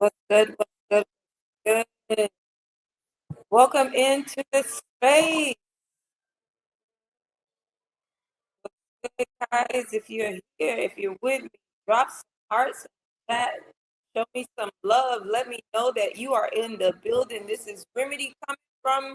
What's good? What's good? What's good? Welcome into the space, good guys. If you're here, if you're with me, drop some hearts in the chat. Show me some love. Let me know that you are in the building. This is RIMIDI coming from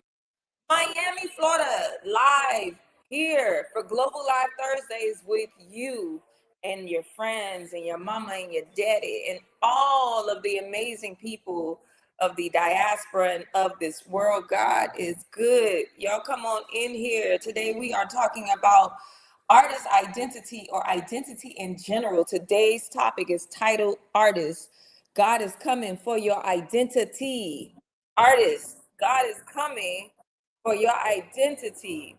Miami, Florida, live here for Global Live Thursdays with you and your friends and your mama and your daddy and all of the amazing people of the diaspora and of this world. God is good. Y'all come on in here. Today we are talking about artist identity or identity in general. Today's topic is titled Artist. God is coming for your identity. Artists, God is coming for your identity.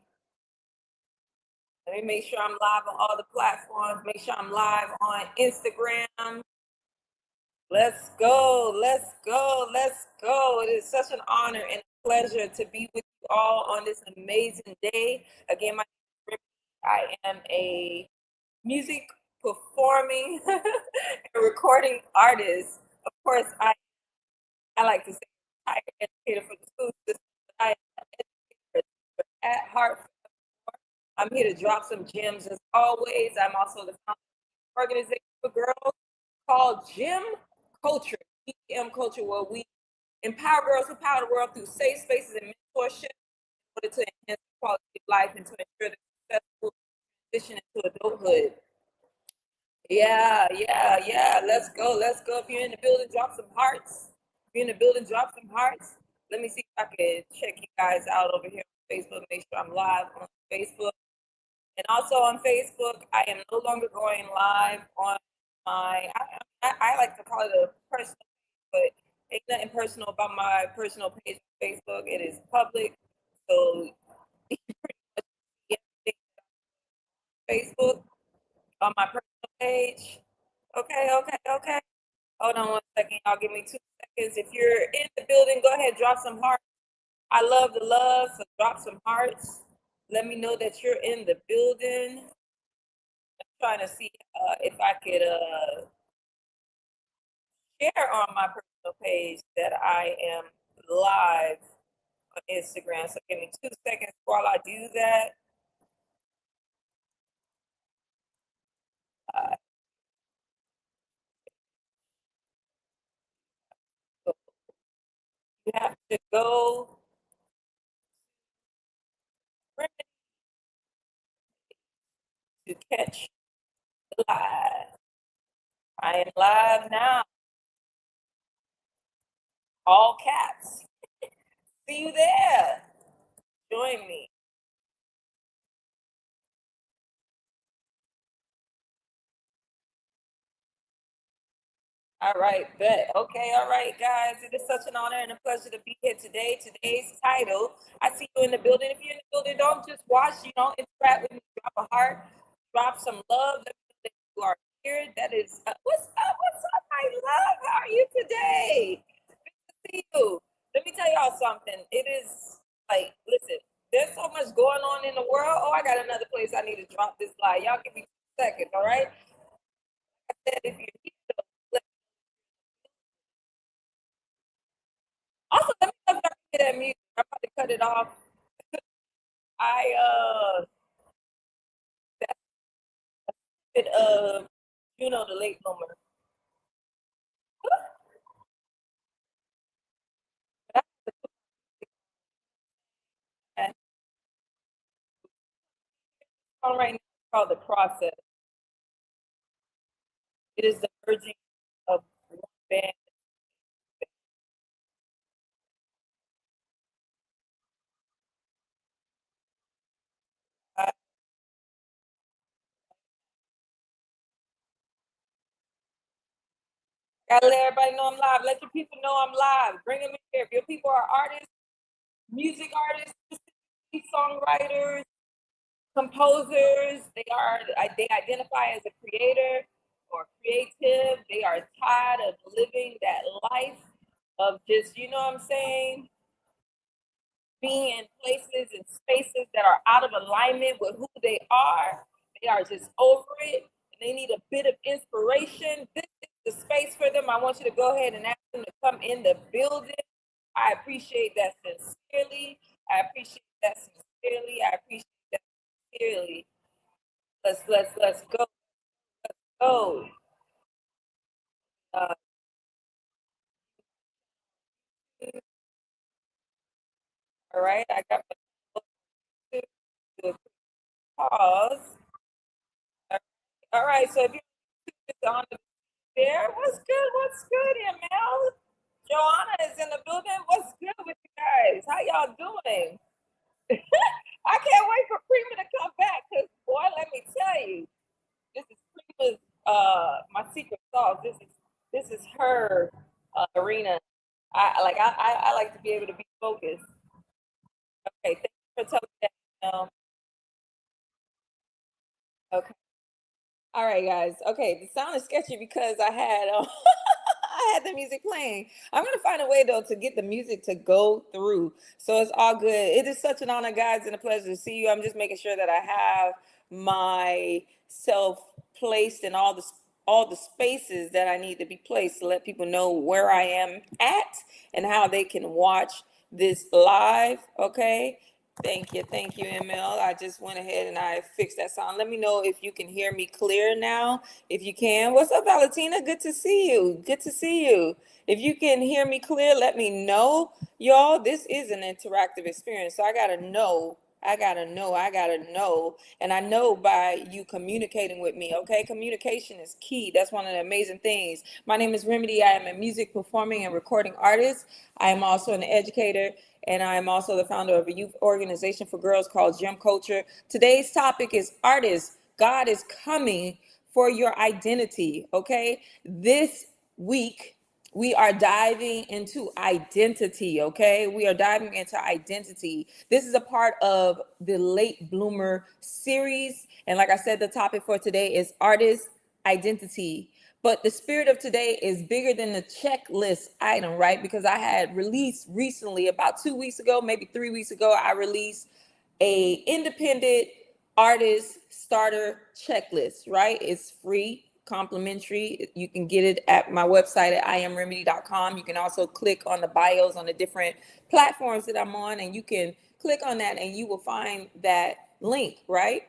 Let me make sure I'm live on all the platforms. Make sure I'm live on Instagram. Let's go. Let's go. Let's go. It is such an honor and a pleasure to be with you all on this amazing day. Again, my name is Ricky. I am a music performing and recording artist. Of course, I like to say I'm an educator for the school system. I am an educator at heart. I'm here to drop some gems as always. I'm also the founder of an organization for girls called Gym Culture, GM Culture, where we empower girls who power the world through safe spaces and mentorship in order to enhance the quality of life and to ensure the successful transition into adulthood. Yeah. Let's go. Let's go. If you're in the building, drop some hearts. If you're in the building, drop some hearts. Let me see if I can check you guys out over here on Facebook. Make sure I'm live on Facebook. And also on Facebook, I am no longer going live on I like to call it a personal page, but ain't nothing personal about my personal page on Facebook. It is public. So you pretty much see everything on Facebook on my personal page. Okay. Hold on 1 second. Y'all give me 2 seconds. If you're in the building, go ahead, drop some hearts. I love the love, so drop some hearts. Let me know that you're in the building. I'm trying to see if I could share on my personal page that I am live on Instagram. So give me 2 seconds while I do that. You have to go to catch the live. I am live now. All caps. See you there. Join me. All right, bet. Okay, all right, guys. It is such an honor and a pleasure to be here today. Today's title, I see you in the building. If you're in the building, don't just watch, interact with me, drop a heart, drop some love. Let me know that you are here. That is, what's up, my love? How are you today? Good to see you. Let me tell y'all something. It is like, listen, there's so much going on in the world. Oh, I got another place I need to drop this live. Y'all give me 2 seconds, all right? I said, if you're here, also, let me know if I can hear that music. I'm about to cut it off. I that's it the late bloomer. That song right now is called The Process. It is the merging of one band. I gotta let everybody know I'm live. Let your people know I'm live. Bring them in here. If your people are artists, music artists, songwriters, composers, they identify as a creator or creative. They are tired of living that life of just, you know what I'm saying, being in places and spaces that are out of alignment with who they are. They are just over it and they need a bit of inspiration. This is the space for them. I want you to go ahead and ask to come in the building. I appreciate that sincerely. I appreciate that sincerely. I appreciate that sincerely. Let's go. Go. Uh, all right. I got my do a quick pause. All right. So if you're on the there, what's good? What's good, ML? Joanna is in the building. What's good with you guys? How y'all doing? I can't wait for Prima to come back because, boy, let me tell you, this is Prima's my secret sauce. This is her arena. I like to be able to be focused. Okay, thank you for telling me that. Okay. All right, guys. Okay, the sound is sketchy because I had I had the music playing. I'm gonna find a way though to get the music to go through, so it's all good. It is such an honor, guys, and a pleasure to see you. I'm just making sure that I have myself placed in all the spaces that I need to be placed to let people know where I am at and how they can watch this live. Okay. Thank you, ML. I just went ahead and I fixed that sound. Let me know if you can hear me clear now. If you can, what's up, Valentina? Good to see you. Good to see you. If you can hear me clear, let me know. Y'all, this is an interactive experience. So I gotta know. I gotta know. And I know by you communicating with me, okay? Communication is key. That's one of the amazing things. My name is Remedy. I am a music performing and recording artist. I am also an educator, and I am also the founder of a youth organization for girls called Gym Culture. Today's topic is artists. God is coming for your identity, okay? This week, we are diving into identity, okay? We are diving into identity. This is a part of the Late Bloomer series. And like I said, the topic for today is artist identity. But the spirit of today is bigger than the checklist item, right? Because I had released recently, about 2 weeks ago, maybe 3 weeks ago, I released a independent artist starter checklist, right? It's free, complimentary. You can get it at my website at imremedy.com. You can also click on the bios on the different platforms that I'm on, and you can click on that and you will find that link, right?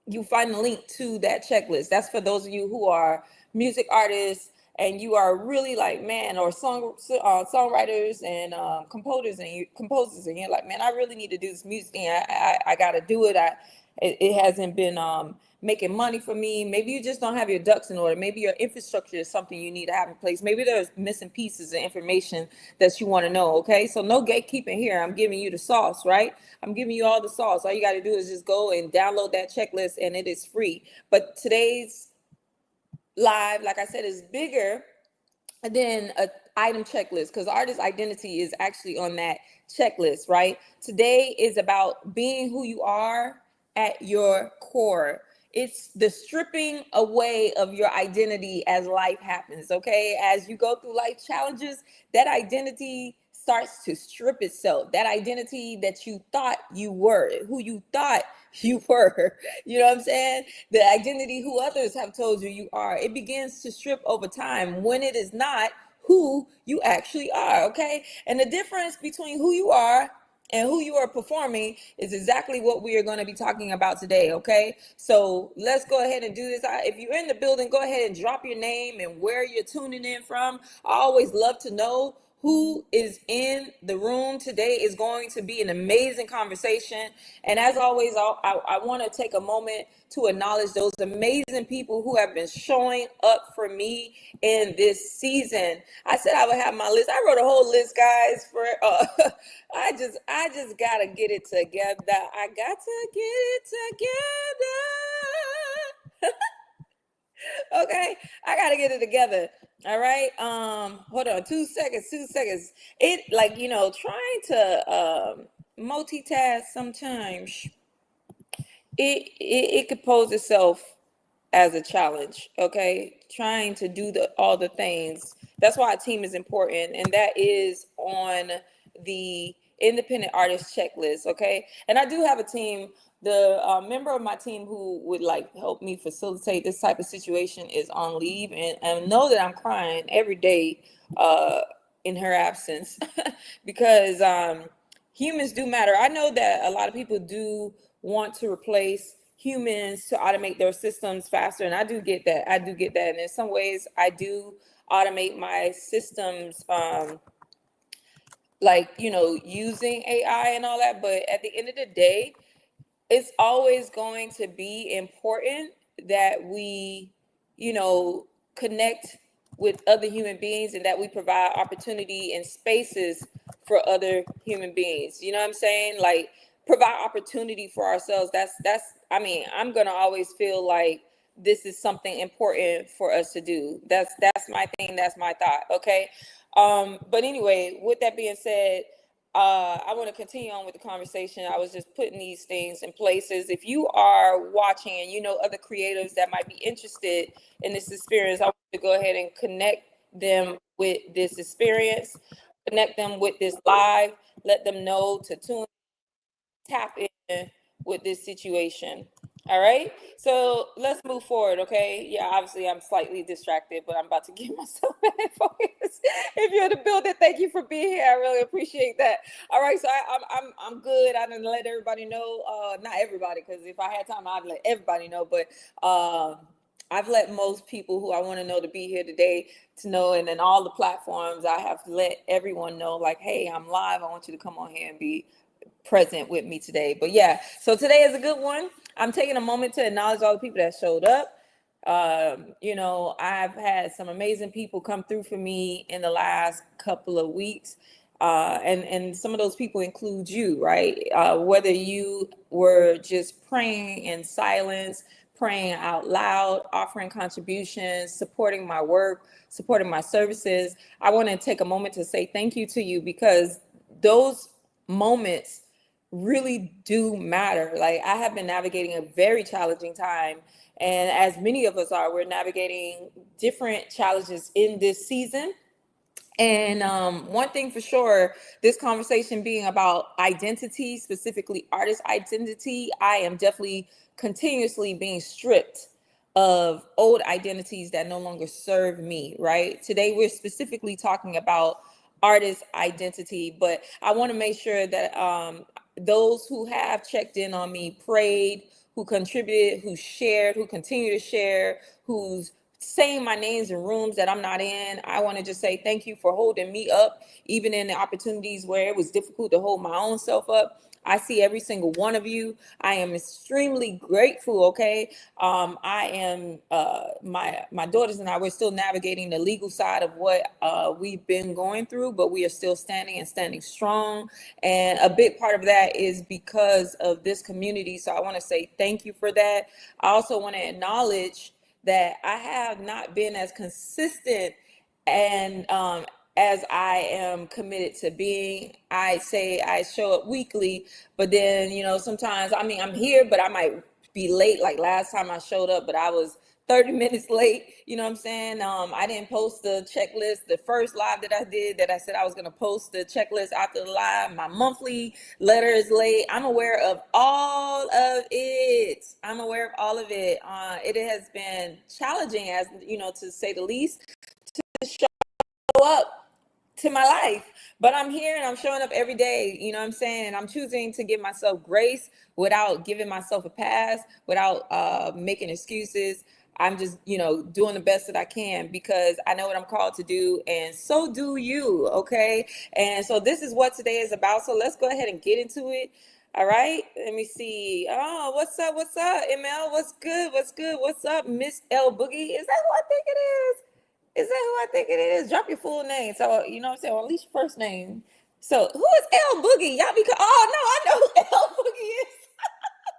You find the link to that checklist. That's for those of you who are music artists and you are really like, man, or songwriters and composers, and you're like, man, I really need to do this music thing. I got to do it. It hasn't been making money for me. Maybe you just don't have your ducks in order. Maybe your infrastructure is something you need to have in place. Maybe there's missing pieces of information that you want to know. Okay, so no gatekeeping here. I'm giving you the sauce, right? I'm giving you all the sauce. All you got to do is just go and download that checklist, and it is free. But today's live, like I said, is bigger than a item checklist because artist identity is actually on that checklist, right? Today is about being who you are at your core. It's the stripping away of your identity as life happens, okay? As you go through life challenges, that identity starts to strip itself. That identity that you thought you were, who you thought you were, you know what I'm saying? The identity who others have told you you are, it begins to strip over time when it is not who you actually are, okay? And the difference between who you are and who you are performing is exactly what we are going to be talking about today, okay? So let's go ahead and do this. If you're in the building, go ahead and drop your name and where you're tuning in from. I always love to know who is in the room. Today is going to be an amazing conversation. And as always, I want to take a moment to acknowledge those amazing people who have been showing up for me in this season. I said I would have my list. I wrote a whole list, guys, for I just gotta get it together. I got to get it together. Okay, I gotta get it together. All right. Hold on, 2 seconds, 2 seconds. It, like, trying to multitask sometimes it could pose itself as a challenge. Okay, trying to do all the things. That's why a team is important, and that is on the independent artist checklist. Okay, and I do have a team the member of my team who would like help me facilitate this type of situation is on leave, and know that I'm crying every day in her absence because humans do matter. I know that a lot of people do want to replace humans to automate their systems faster, and I do get that. I do get that, and in some ways, I do automate my systems, like using AI and all that. But at the end of the day, it's always going to be important that we, connect with other human beings, and that we provide opportunity and spaces for other human beings. You know what I'm saying? Like, provide opportunity for ourselves. I mean, I'm gonna always feel like this is something important for us to do. That's my thing. That's my thought. Okay. But anyway, with that being said, I want to continue on with the conversation. I was just putting these things in places. If you are watching and you know other creatives that might be interested in this experience, I want you to go ahead and connect them with this experience, connect them with this live, let them know to tap in with this situation. All right, so let's move forward. Okay, yeah, obviously I'm slightly distracted, but I'm about to get myself back in focus. If you're in the building, thank you for being here. I really appreciate that. All right, so I'm good. I didn't let everybody know. Not everybody, because if I had time, I'd let everybody know. But I've let most people who I want to know to be here today to know, and then all the platforms I have let everyone know, like, hey, I'm live. I want you to come on here and be present with me today. But yeah, so today is a good one. I'm taking a moment to acknowledge all the people that showed up. I've had some amazing people come through for me in the last couple of weeks. And some of those people include you, right? Whether you were just praying in silence, praying out loud, offering contributions, supporting my work, supporting my services, I want to take a moment to say thank you to you, because those moments really do matter. Like, I have been navigating a very challenging time, and as many of us are, we're navigating different challenges in this season. And one thing for sure, this conversation being about identity, specifically artist identity, I am definitely continuously being stripped of old identities that no longer serve me, right? Today, we're specifically talking about artist identity, but I want to make sure that those who have checked in on me, prayed, who contributed, who shared, who continue to share, who's saying my names in rooms that I'm not in, I want to just say thank you for holding me up, even in the opportunities where it was difficult to hold my own self up. I see every single one of you. I am extremely grateful. Okay, I am. My daughters and I, we're still navigating the legal side of what we've been going through, but we are still standing and standing strong. And a big part of that is because of this community. So I want to say thank you for that. I also want to acknowledge that I have not been as consistent and as I am committed to being. I say I show up weekly, but then, sometimes, I mean, I'm here, but I might be late. Like last time I showed up, but I was 30 minutes late. You know what I'm saying? I didn't post the checklist. The first live that I did, that I said I was going to post the checklist after the live, my monthly letter is late. I'm aware of all of it. I'm aware of all of it. It has been challenging, as to say the least, to show up to my life, but I'm here and I'm showing up every day. You know what I'm saying? And I'm choosing to give myself grace without giving myself a pass, without making excuses. I'm just, doing the best that I can, because I know what I'm called to do, and so do you. Okay. And so this is what today is about. So let's go ahead and get into it. All right. Let me see. Oh, what's up? What's up, ML? What's good? What's good? What's up, Miss L Boogie? Is that who I think it is? Is that who I think it is? Drop your full name. So, you know what I'm saying? Or at least your first name. So, who is L Boogie? Y'all oh, no, I know who L Boogie is.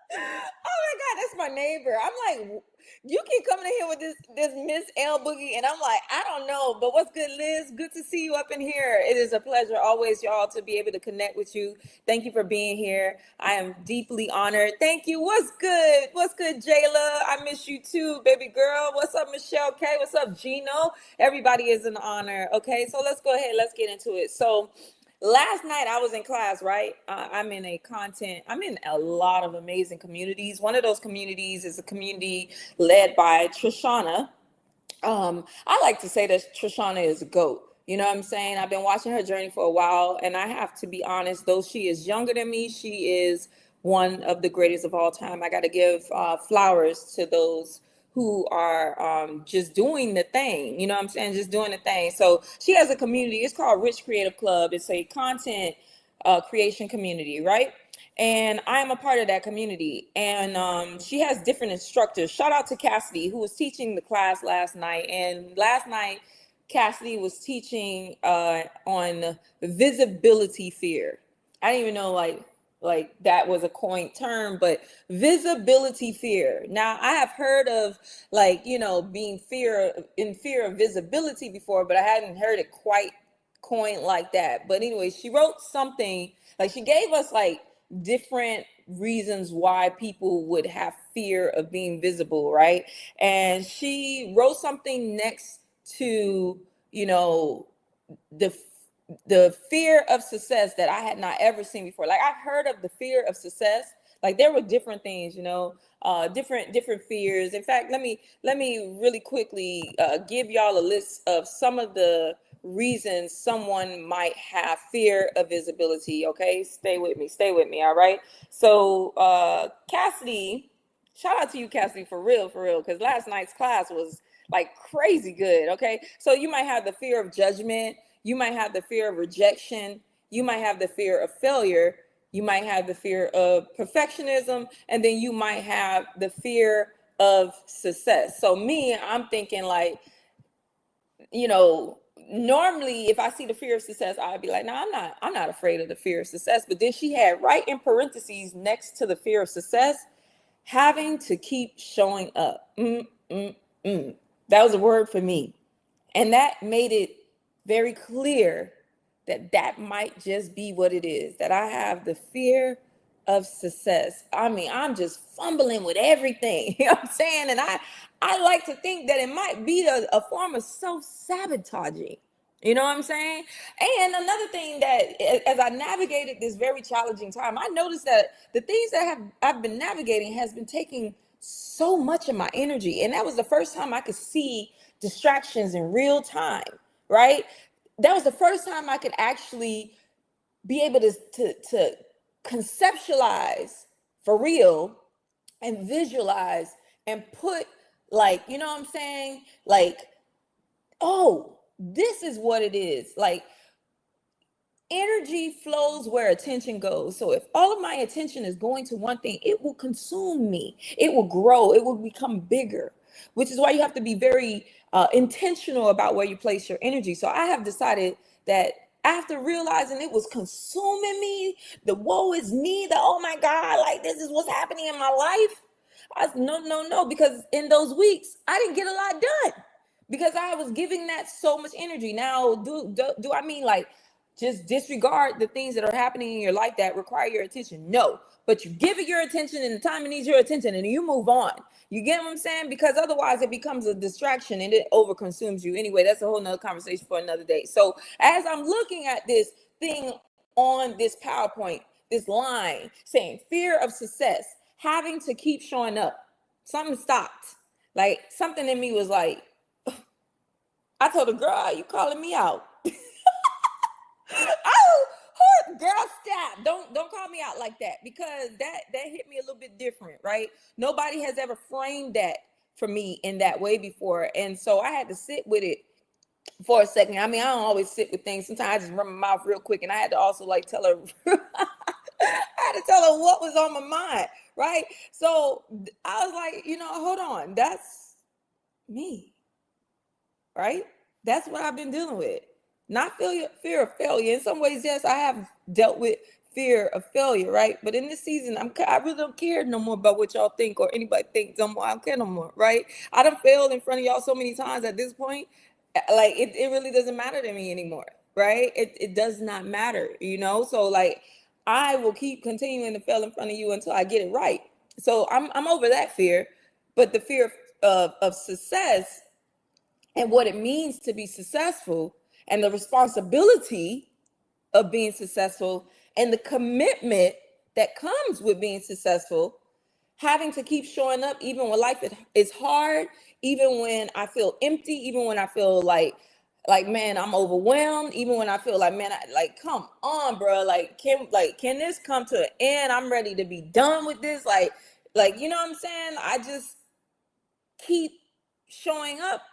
Oh my God, that's my neighbor. I'm like, you keep coming in here with this Miss L Boogie, and I'm like, I don't know, but what's good, Liz? Good to see you up in here. It is a pleasure always, y'all, to be able to connect with you. Thank you for being here. I am deeply honored. Thank you. What's good? What's good, Jayla? I miss you too, baby girl. What's up, Michelle K? What's up, Gino? Everybody is an honor. Okay, so let's go ahead. Let's get into it. So, Last night I was in class, right? I'm in a lot of amazing communities. One of those communities is a community led by Trishana. I like to say that Trishana is a GOAT. You know what I'm saying? I've been watching her journey for a while, and I have to be honest, though she is younger than me, she is one of the greatest of all time. I got to give flowers to those who are just doing the thing. You know what I'm saying? Just doing the thing. So she has a community. It's called Rich Creative Club. It's a content creation community, right? And I am a part of that community. And she has different instructors. Shout out to Cassidy, who was teaching the class last night. And last night, Cassidy was teaching on visibility fear. I didn't even know like that was a coined term, but visibility fear. Now I have heard of like, you know, being in fear of visibility before, but I hadn't heard it quite coined like that. But anyway, she wrote something, like she gave us like different reasons why people would have fear of being visible, right? And she wrote something next to, you know, the the fear of success that I had not ever seen before. Like I heard of the fear of success. Like there were different things, you know, different fears. In fact, let me really quickly give y'all a list of some of the reasons someone might have fear of visibility. Okay, stay with me. All right. So Cassidy, shout out to you, Cassidy, for real, because last night's class was like crazy good. Okay, so you might have the fear of judgment, you might have the fear of rejection, you might have the fear of failure, you might have the fear of perfectionism, and then you might have the fear of success. So me, I'm thinking like, you know, normally if I see the fear of success, I'd be like, no, I'm not afraid of the fear of success. But then she had right in parentheses next to the fear of success, having to keep showing up. That was a word for me. And that made it very clear that that might just be what it is, that I have the fear of success. I mean, I'm just fumbling with everything. You know what I'm saying? And I like to think that it might be a form of self-sabotaging. You know what I'm saying? And another thing that as I navigated this very challenging time, I noticed that the things that I've been navigating has been taking so much of my energy. And that was the first time I could see distractions in real time, right? That was the first time I could actually be able to conceptualize for real and visualize and put, like, you know what I'm saying? Like, oh, this is what it is. Like, energy flows where attention goes. So if all of my attention is going to one thing, it will consume me. It will grow. It will become bigger, which is why you have to be very intentional about where you place your energy. So I have decided that after realizing it was consuming me, the woe is me, the oh my God, like this is what's happening in my life. I said, no, because in those weeks, I didn't get a lot done because I was giving that so much energy. Now, do I mean like just disregard the things that are happening in your life that require your attention? No, but you give it your attention in the time it needs your attention and you move on. You get what I'm saying? Because otherwise it becomes a distraction and it overconsumes you. Anyway, that's a whole nother conversation for another day. So as I'm looking at this thing on this PowerPoint, this line saying fear of success, having to keep showing up, something stopped. Like something in me was like, I told the girl, "Are you calling me out?" Oh, girl, stop! Don't call me out like that, because that hit me a little bit different, right? Nobody has ever framed that for me in that way before, and so I had to sit with it for a second. I mean, I don't always sit with things. Sometimes I just run my mouth real quick, and I had to also like tell her. I had to tell her what was on my mind, right? So I was like, you know, hold on, that's me, right? That's what I've been dealing with. Not fear of failure. In some ways, yes, I have dealt with fear of failure, right? But in this season, I really don't care no more about what y'all think or anybody thinks no more. I don't care no more, right? I done failed in front of y'all so many times at this point. Like it really doesn't matter to me anymore, right? It does not matter, you know? So like I will keep continuing to fail in front of you until I get it right. So I'm over that fear, but the fear of success and what it means to be successful and the responsibility of being successful and the commitment that comes with being successful, having to keep showing up even when life is hard, even when I feel empty, even when I feel like man, I'm overwhelmed, even when I feel like man, like come on, bro, can this come to an end? I'm ready to be done with this. Like you know what I'm saying? I just keep showing up,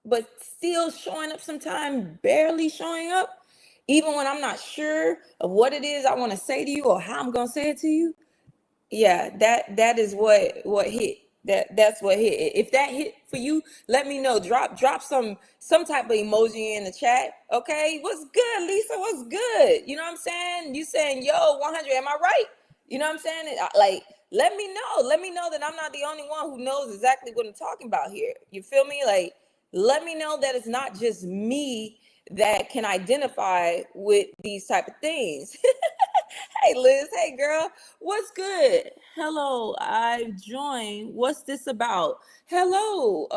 but still showing up sometimes, barely showing up, even when I'm not sure of what it is I want to say to you or how I'm gonna say it to you. Yeah, that is what hit. That's what hit. If that hit for you, let me know. Drop some type of emoji in the chat. Okay, what's good, Lisa? What's good? You know what I'm saying? You saying yo 100? Am I right? You know what I'm saying? Like, let me know. Let me know that I'm not the only one who knows exactly what I'm talking about here. You feel me? Like, let me know that it's not just me that can identify with these type of things. Hey Liz, hey girl, what's good? Hello, I've joined. What's this about? Hello,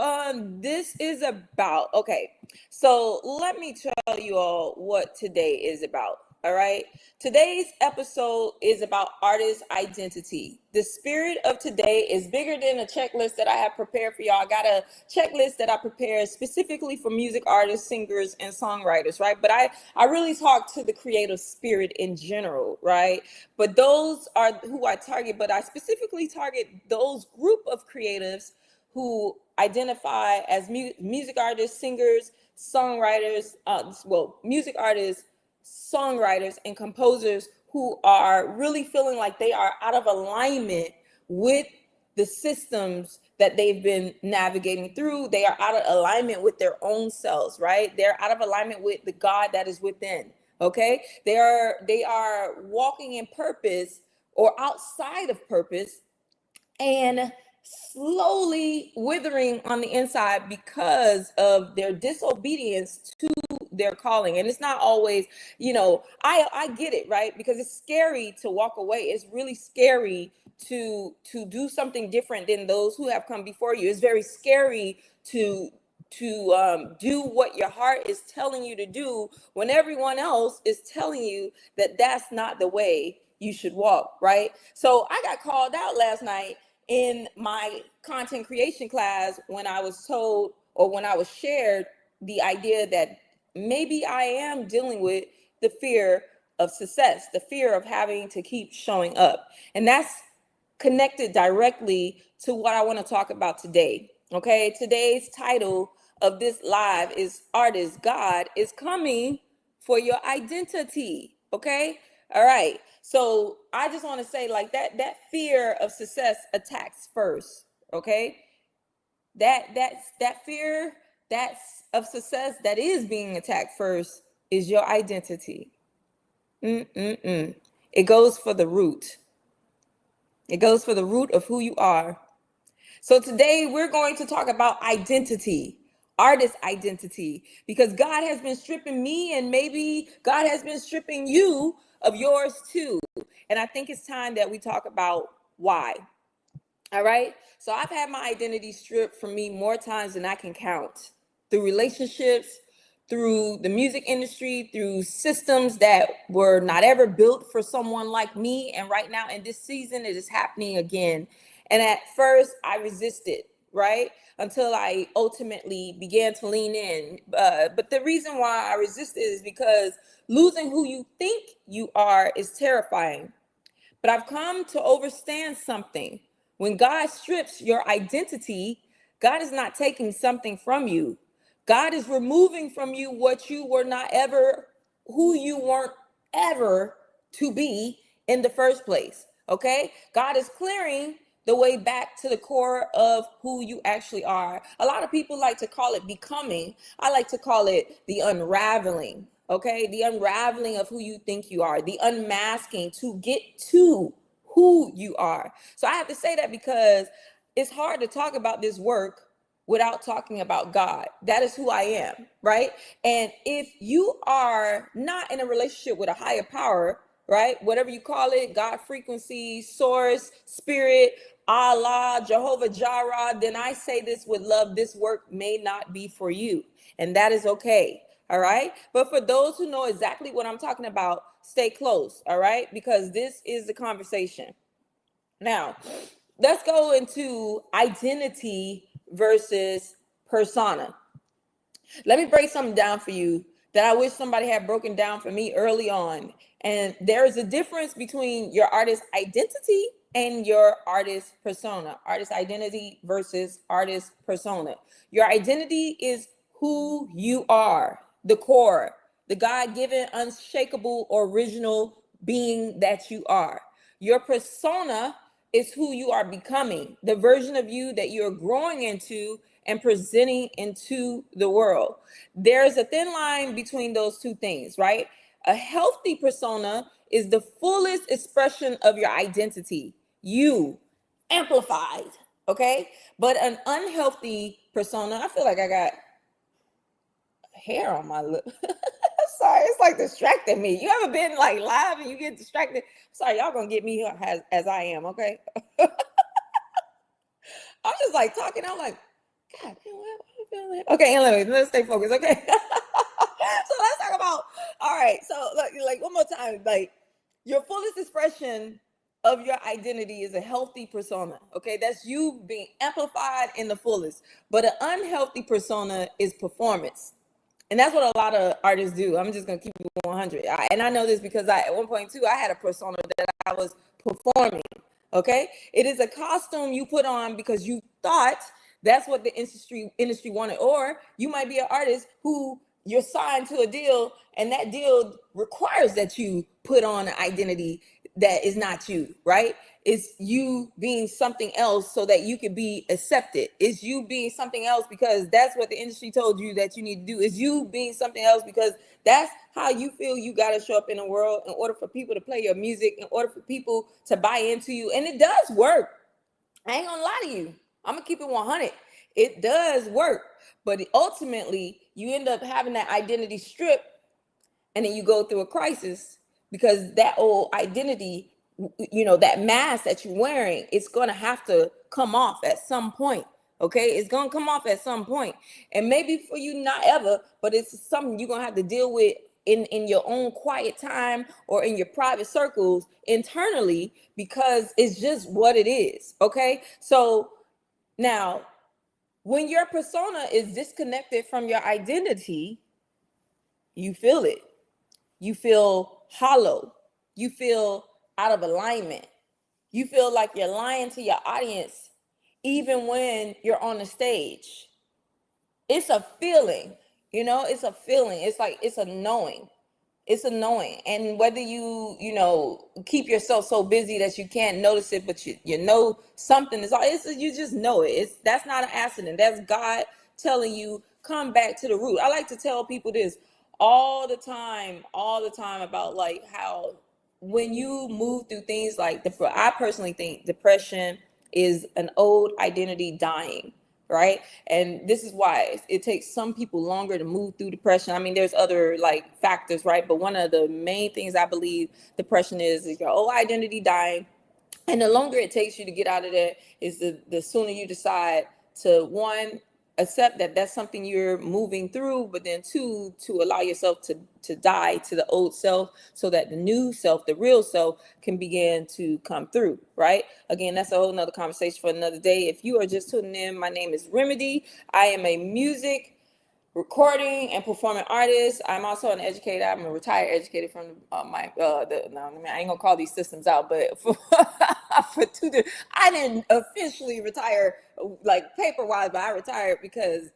this is about, okay, so let me tell you all what today is about. All right. Today's episode is about artist identity. The spirit of today is bigger than a checklist that I have prepared for y'all. I got a checklist that I prepared specifically for music artists, singers, and songwriters, right? But I really talk to the creative spirit in general, right? But those are who I target, but I specifically target those group of creatives who identify as music artists, singers, songwriters, music artists, songwriters, and composers who are really feeling like they are out of alignment with the systems that they've been navigating through. They are out of alignment with their own selves, right? They're out of alignment with the God that is within. Okay, they are walking in purpose or outside of purpose, and slowly withering on the inside because of their disobedience to their calling. And it's not always, I get it, right? Because it's scary to walk away. It's really scary to do something different than those who have come before you. It's very scary to do what your heart is telling you to do when everyone else is telling you that that's not the way you should walk, right? So I got called out last night in my content creation class when I was told, or when I was shared the idea that maybe I am dealing with the fear of success, the fear of having to keep showing up. And that's connected directly to what I want to talk about today. Okay, today's title of this live is Artist God is Coming for Your Identity. Okay, all right. So I just want to say, like, that fear of success attacks first. Okay, that fear that's of success that is being attacked first is your identity. It goes for the root. It goes for the root of who you are. So today we're going to talk about identity, artist identity, because God has been stripping me, and maybe God has been stripping you of yours too. And I think it's time that we talk about why. All right. So I've had my identity stripped from me more times than I can count, through relationships, through the music industry, through systems that were not ever built for someone like me. And right now in this season, it is happening again. And at first I resisted, right? Until I ultimately began to lean in. But the reason why I resisted is because losing who you think you are is terrifying. But I've come to understand something. When God strips your identity, God is not taking something from you. God is removing from you what you were not ever, who you weren't ever to be in the first place. Okay? God is clearing the way back to the core of who you actually are. A lot of people like to call it becoming. I like to call it the unraveling. Okay, the unraveling of who you think you are, the unmasking to get to who you are. So I have to say that because it's hard to talk about this work without talking about God. That is who I am, right? And if you are not in a relationship with a higher power, right, whatever you call it, God, frequency, source, spirit, Allah, Jehovah Jireh, then I say this with love, this work may not be for you. And that is okay. All right. But for those who know exactly what I'm talking about, stay close. All right. Because this is the conversation. Now, let's go into identity versus persona. Let me break something down for you that I wish somebody had broken down for me early on. And there is a difference between your artist identity and your artist persona. Artist identity versus artist persona. Your identity is who you are, the core, the God-given, unshakable, original being that you are. Your persona is who you are becoming, the version of you that you're growing into and presenting into the world. There's a thin line between those two things, right? A healthy persona is the fullest expression of your identity, you amplified, okay? But an unhealthy persona, I feel like I got hair on my lip. Sorry, it's like distracting me. You ever been like live and you get distracted? Sorry, y'all gonna get me here as I am, okay? I'm just like talking. I'm like, God, okay, anyway, let's stay focused, okay? So let's talk about, all right, so like one more time, like your fullest expression of your identity is a healthy persona, okay? That's you being amplified in the fullest. But an unhealthy persona is performance. And that's what a lot of artists do. I'm just gonna keep it 100. And I know this because at one point too, I had a persona that I was performing. Okay, it is a costume you put on because you thought that's what the industry wanted, or you might be an artist who you're signed to a deal, and that deal requires that you put on an identity that is not you, right? It's you being something else so that you can be accepted. It's you being something else because that's what the industry told you that you need to do. It's you being something else because that's how you feel you got to show up in the world in order for people to play your music, in order for people to buy into you. And it does work. I ain't gonna lie to you. I'm gonna keep it 100. It does work. But ultimately, you end up having that identity stripped, and then you go through a crisis because that old identity, that mask that you're wearing, it's going to have to come off at some point. Okay, it's going to come off at some point. And maybe for you not ever, but it's something you're going to have to deal with in your own quiet time or in your private circles internally, because it's just what it is. Okay, so now when your persona is disconnected from your identity, you feel it. You feel hollow. You feel out of alignment. You feel like you're lying to your audience even when you're on the stage. It's a feeling, it's a feeling. It's like, it's a knowing. It's annoying. And whether you keep yourself so busy that you can't notice it, but you know something is, you just know it. That's not an accident. That's God telling you, come back to the root. I like to tell people this all the time about like how when you move through things like I personally think depression is an old identity dying, right? And this is why it takes some people longer to move through depression. I mean, there's other like factors, right? But one of the main things I believe depression is your old identity dying. And the longer it takes you to get out of that is the sooner you decide to, one, accept that that's something you're moving through, but then two, to allow yourself to die to the old self so that the new self, the real self, can begin to come through, right? Again, that's a whole nother conversation for another day. If you are just tuning in, my name is RIMIDI. I am a music recording and performing artist. I'm also an educator. I'm a retired educator from I ain't gonna call these systems out, but I didn't officially retire like paper wise, but I retired because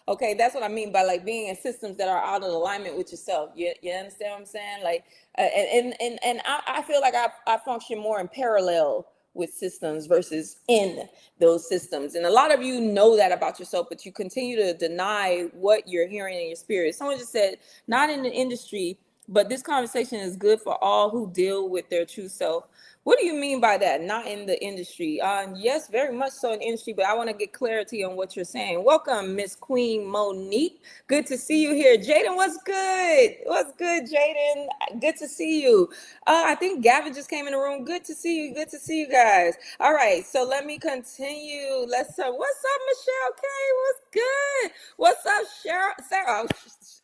okay, that's what I mean by like being in systems that are out of alignment with yourself. You understand what I'm saying? Like, and I feel like I function more in parallel with systems versus in those systems. And a lot of you know that about yourself, but you continue to deny what you're hearing in your spirit. Someone just said, not in the industry, But this conversation is good for all who deal with their true self. What do you mean by that? Not in the industry. Yes, very much so in the industry, but I want to get clarity on what you're saying. Welcome, Miss Queen Monique. Good to see you here. Jaden, what's good? What's good, Jaden? Good to see you. I think Gavin just came in the room. Good to see you. Good to see you guys. All right, so let me continue. What's up, Michelle K? What's good? What's up, Sarah?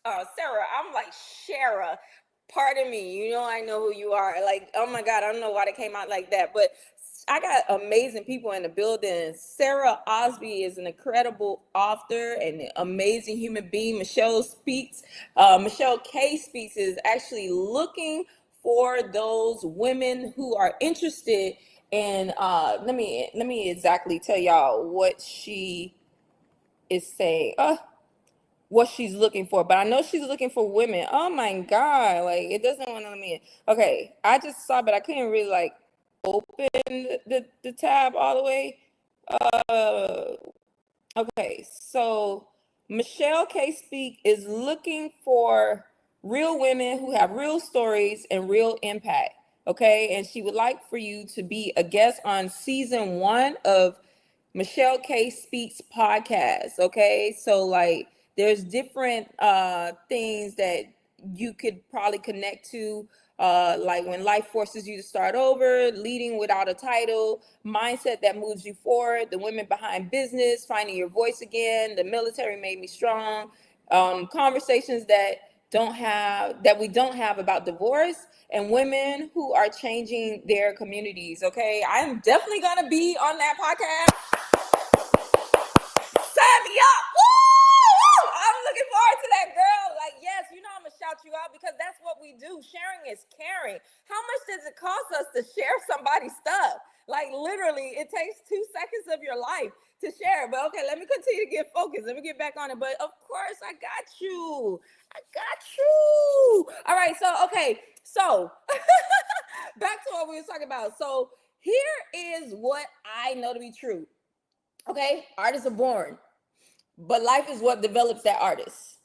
Sarah, I'm like Shara. Pardon me, I know who you are. Like, oh my God, I don't know why they came out like that, but I got amazing people in the building. Sarah Osby is an incredible author and an amazing human being. Michelle K Speaks is actually looking for those women who are interested in. Let me exactly tell y'all what she is saying. What she's looking for, but I know she's looking for women. Oh my God, like it doesn't want to let me in. Okay, I just saw, but I couldn't really like open the tab all the way. Okay, so Michelle K Speak is looking for real women who have real stories and real impact. Okay, and she would like for you to be a guest on season 1 of Michelle K Speaks podcast. Okay, so like there's different things that you could probably connect to, like when life forces you to start over, leading without a title, mindset that moves you forward, the women behind business, finding your voice again, the military made me strong, conversations that we don't have about divorce, and women who are changing their communities. Okay, I'm definitely gonna be on that podcast. Sign me up. Woo! I'm looking forward to that, girl. Like, yes, I'm gonna shout you out because that's what we do. Sharing is caring. How much does it cost us to share somebody's stuff? Like, literally, it takes 2 seconds of your life to share. But okay, let me continue to get focused. Let me get back on it. But of course, I got you. I got you. All right. So back to what we were talking about. So here is what I know to be true. Okay, artists are born, but life is what develops that artist.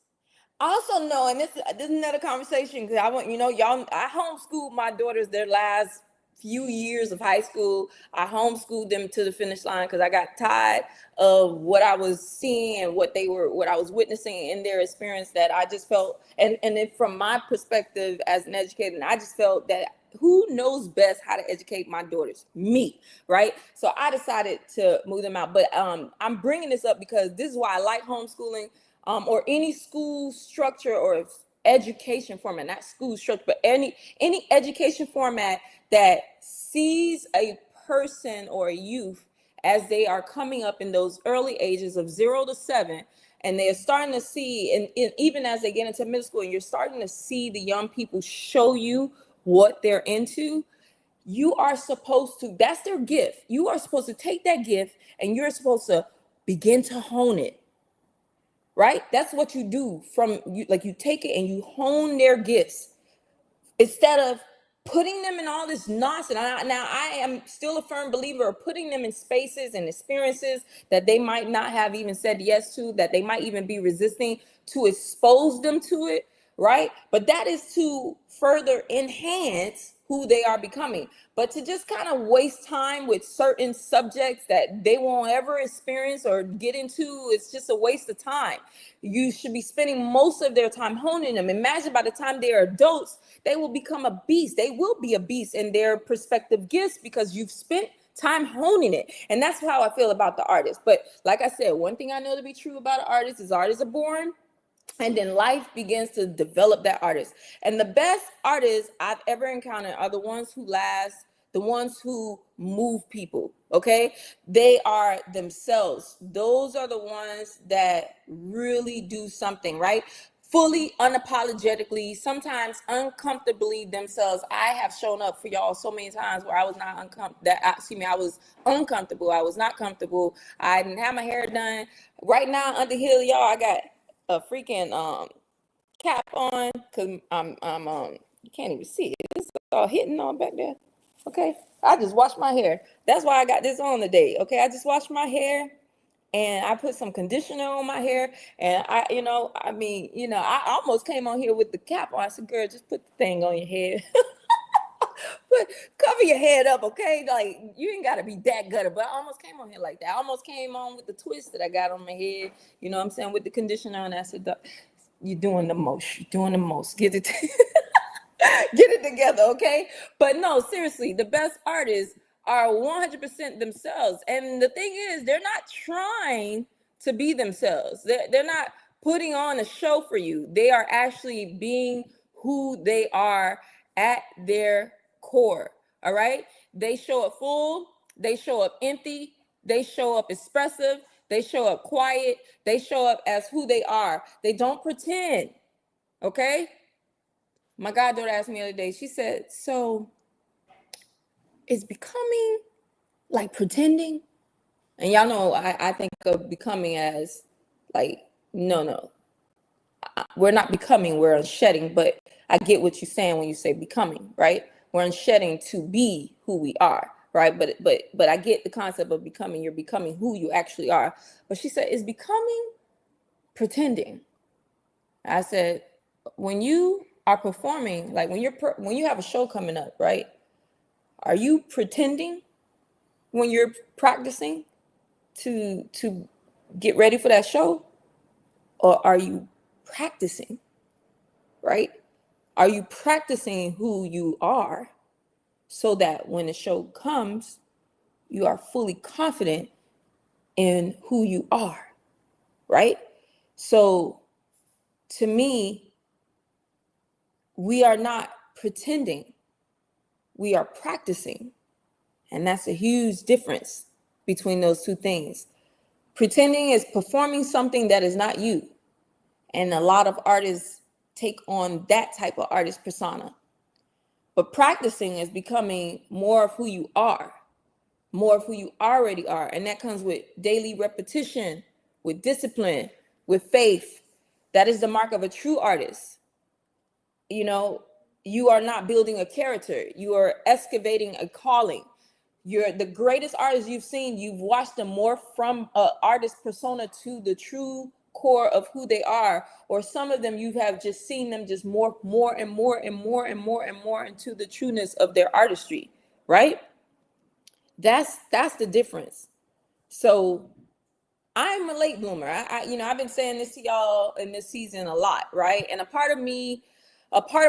I also know, and this is another conversation because I want y'all. I homeschooled my daughters their last few years of high school. I homeschooled them to the finish line because I got tired of what I was seeing and what I was witnessing in their experience. That I just felt, and then from my perspective as an educator, I just felt that who knows best how to educate my daughters? Me, right? So I decided to move them out. But I'm bringing this up because this is why I like homeschooling. Or any school structure or education format, not school structure, but any education format that sees a person or a youth as they are coming up in those early ages of 0 to 7, and they're starting to see, and even as they get into middle school, and you're starting to see the young people show you what they're into. You are supposed to, that's their gift. You are supposed to take that gift and you're supposed to begin to hone it. Right? That's what you do you take it and you hone their gifts instead of putting them in all this nonsense. Now, I am still a firm believer of putting them in spaces and experiences that they might not have even said yes to, that they might even be resisting, to expose them to it, right? But that is to further enhance who they are becoming. But to just kind of waste time with certain subjects that they won't ever experience or get into, it's just a waste of time. You should be spending most of their time honing them. Imagine by the time they are adults, they will become a beast. They will be a beast in their prospective gifts because you've spent time honing it. And that's how I feel about the artist. But like I said, one thing I know to be true about an artist is artists are born, and then life begins to develop that artist. And the best artists I've ever encountered are the ones who last, the ones who move people. Okay, they are themselves. Those are the ones that really do something, right? Fully, unapologetically, sometimes uncomfortably themselves. I have shown up for y'all so many times where I was not I was uncomfortable. I was not comfortable. I didn't have my hair done. Right now, under here, y'all, I got a freaking cap on because I'm you can't even see it. It's all hitting on back there. Okay, I just washed my hair. That's why I got this on today. Okay, I just washed my hair and I put some conditioner on my hair, and I almost came on here with the cap on. I said, girl, just put the thing on your head. But cover your head up, okay? Like, you ain't gotta be that gutter, but I almost came on here like that. I almost came on with the twist that I got on my head, you know what I'm saying, with the conditioner, and I said, you're doing the most, get it get it together, okay? But no, seriously, the best artists are 100% themselves. And the thing is, they're not trying to be themselves. They're not putting on a show for you. They are actually being who they are at their core, all right? They show up full, they show up empty, they show up expressive, they show up quiet, they show up as who they are. They don't pretend, okay? My goddaughter asked me the other day, she said, so is becoming like pretending? And y'all know I think of becoming as like, no. We're not becoming, we're unshedding, but I get what you're saying when you say becoming, right? We're unshedding to be who we are, right? But I get the concept of becoming. You're becoming who you actually are. But she said, is becoming pretending? I said, when you are performing, like when you have a show coming up, right? Are you pretending when you're practicing to get ready for that show? Or are you practicing, right? Are you practicing who you are so that when the show comes, you are fully confident in who you are, right? So to me, we are not pretending, we are practicing. And that's a huge difference between those two things. Pretending is performing something that is not you. And a lot of artists take on that type of artist persona. But practicing is becoming more of who you are, more of who you already are. And that comes with daily repetition, with discipline, with faith. That is the mark of a true artist. You know, you are not building a character, you are excavating a calling. You're the greatest artist you've seen. You've watched them morph from an artist persona to the true core of who they are. Or some of them you have just seen them just morph more and more and more and more and more into the trueness of their artistry, right? That's the difference. So I'm a late bloomer. I've been saying this to y'all in this season a lot, right? And a part of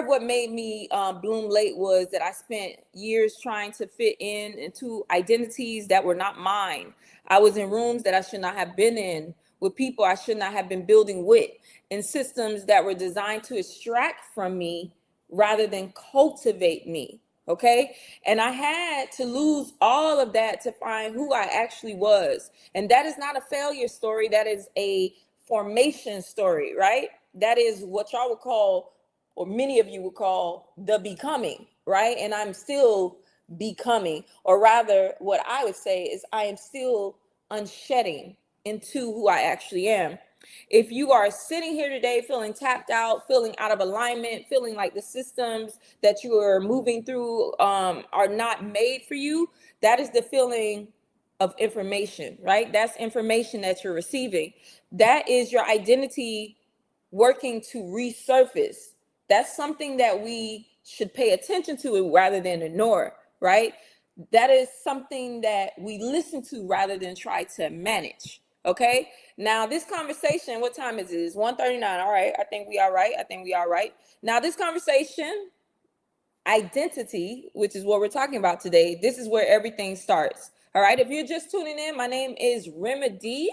what made me bloom late was that I spent years trying to fit into identities that were not mine. I was in rooms that I should not have been in, with people I should not have been building with, in systems that were designed to extract from me rather than cultivate me. Okay. And I had to lose all of that to find who I actually was. And that is not a failure story. That is a formation story, right? That is what y'all would call, or many of you would call, the becoming, right? And I'm still becoming, or rather what I would say is I am still unshedding into who I actually am. If you are sitting here today feeling tapped out, feeling out of alignment, feeling like the systems that you are moving through are not made for you, that is the feeling of information, right? That's information that you're receiving. That is your identity working to resurface. That's something that we should pay attention to rather than ignore, right? That is something that we listen to rather than try to manage. Okay. Now this conversation, what time is it? It's 1:39. All right. I think we are right. Now this conversation, identity, which is what we're talking about today, this is where everything starts. All right. If you're just tuning in, my name is RIMIDI.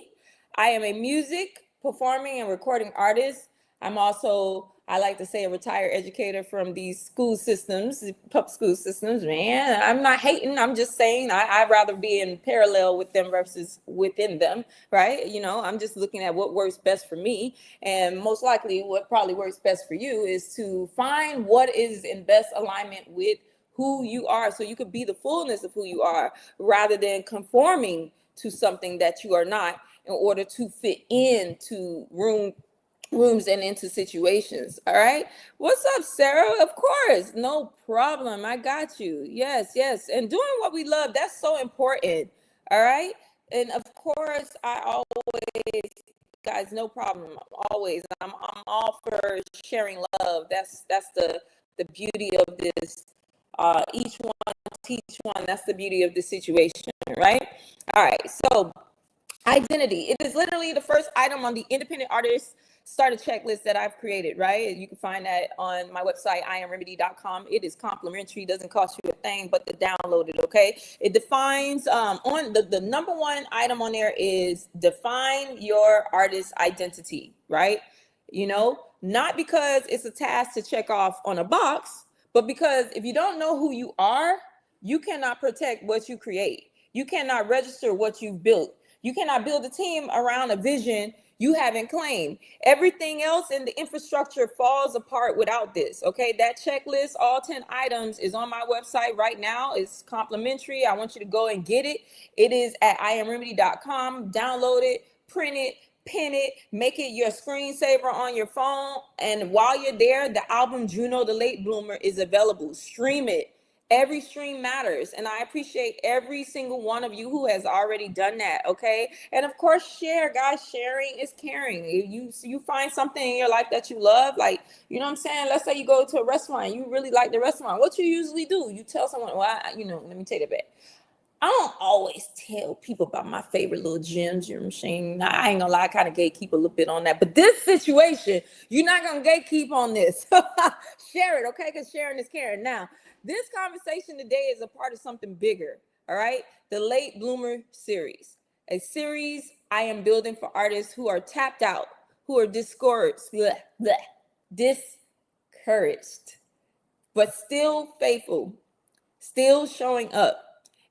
I am a music performing and recording artist. I'm also, I like to say, a retired educator from these school systems, public school systems. Man, I'm not hating. I'm just saying I'd rather be in parallel with them versus within them, right? You know, I'm just looking at what works best for me. And most likely what probably works best for you is to find what is in best alignment with who you are, so you could be the fullness of who you are rather than conforming to something that you are not in order to fit into rooms and into situations. All right. What's up, Sarah? Of course. No problem. I got you. Yes. And doing what we love, that's so important. All right. And of course, I always, guys, no problem. Always, I'm all for sharing love. That's the beauty of this. Each one teach one. That's the beauty of the situation, right? All right. So identity. It is literally the first item on the independent artist starter checklist that I've created, right? You can find that on my website, IamRimidi.com. It is complimentary, doesn't cost you a thing but to download it, okay? It defines, on the number one item on there is define your artist identity, right? You know, not because it's a task to check off on a box, but because if you don't know who you are, you cannot protect what you create. You cannot register what you've built. You cannot build a team around a vision you haven't claimed. Everything else in the infrastructure falls apart without this. Okay, that checklist, all 10 items, is on my website right now. It's complimentary. I want you to go and get it. It is at IamRimidi.com. Download it, print it, pin it, make it your screensaver on your phone. And while you're there, the album Juno the Late Bloomer is available. Stream it. Every stream matters, and I appreciate every single one of you who has already done that. Okay, and of course, share, guys. Sharing is caring. You find something in your life that you love, like, you know what I'm saying. Let's say you go to a restaurant, you really like the restaurant. What you usually do? You tell someone, well, let me take it back. I don't always tell people about my favorite little gems, you know what I'm saying? I ain't gonna lie, I kind of gatekeep a little bit on that. But this situation, you're not gonna gatekeep on this. Share it, okay? Because sharing is caring. Now, this conversation today is a part of something bigger, all right? The Late Bloomer series, a series I am building for artists who are tapped out, who are discouraged, discouraged, but still faithful, still showing up,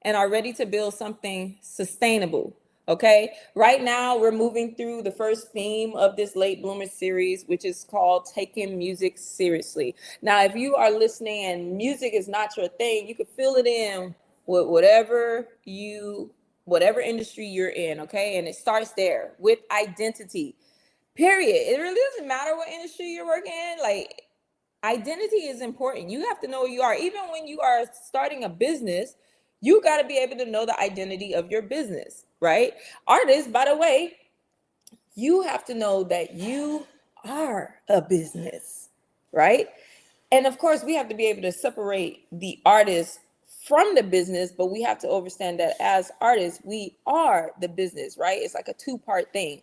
and are ready to build something sustainable. Okay, right now we're moving through the first theme of this Late Bloomer series, which is called Taking Music Seriously. Now, if you are listening and music is not your thing, you can fill it in with whatever industry you're in. Okay, and it starts there with identity. Period. It really doesn't matter what industry you're working in. Like, identity is important. You have to know who you are. Even when you are starting a business, you got to be able to know the identity of your business, right? Artists, by the way, you have to know that you are a business, right? And of course, we have to be able to separate the artist from the business, but we have to understand that as artists, we are the business, right? It's like a two-part thing.